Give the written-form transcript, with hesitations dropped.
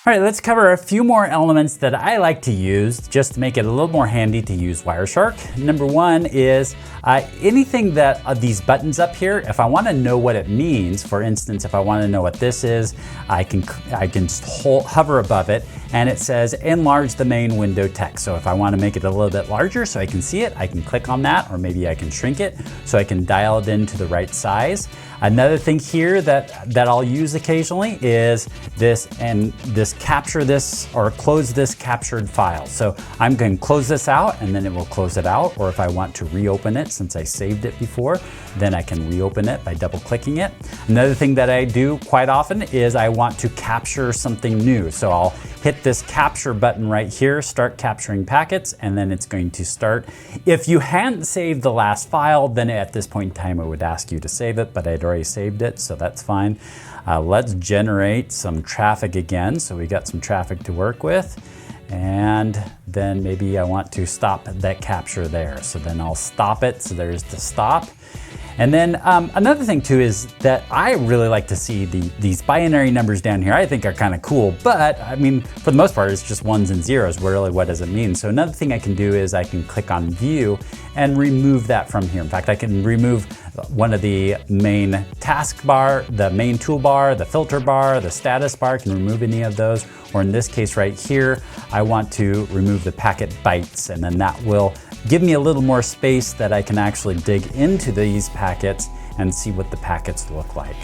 All right, let's cover a few more elements that I like to use just to make it a little more handy to use Wireshark. Number one is anything that these buttons up here, if I want to know what it means, for instance, if I want to know what this is, I can just hover above it and it says enlarge the main window text. So if I want to make it a little bit larger so I can see it, I can click on that, or maybe I can shrink it so I can dial it into the right size. Another thing here that I'll use occasionally is this capture this or close this captured file. So I'm going to close this out and then it will close it out. Or if I want to reopen it, since I saved it before, then I can reopen it by double clicking it. Another thing that I do quite often is I want to capture something new. So I'll hit this capture button right here, start capturing packets, and then it's going to start. If you hadn't saved the last file, then at this point in time, it would ask you to save it, but I'd already saved it, so that's fine. Let's generate some traffic again. So we got some traffic to work with. And then maybe I want to stop that capture there. So then I'll stop it. So there's the stop. And then another thing too is that I really like to see these binary numbers down here. I think are kind of cool, but I mean, for the most part, it's just ones and zeros. Really, what does it mean? So another thing I can do is I can click on view and remove that from here. In fact, I can remove one of the main taskbar, the main toolbar, the filter bar, the status bar. I can remove any of those. Or in this case right here, I want to remove the packet bytes, and then that will give me a little more space that I can actually dig into these packets and see what the packets look like.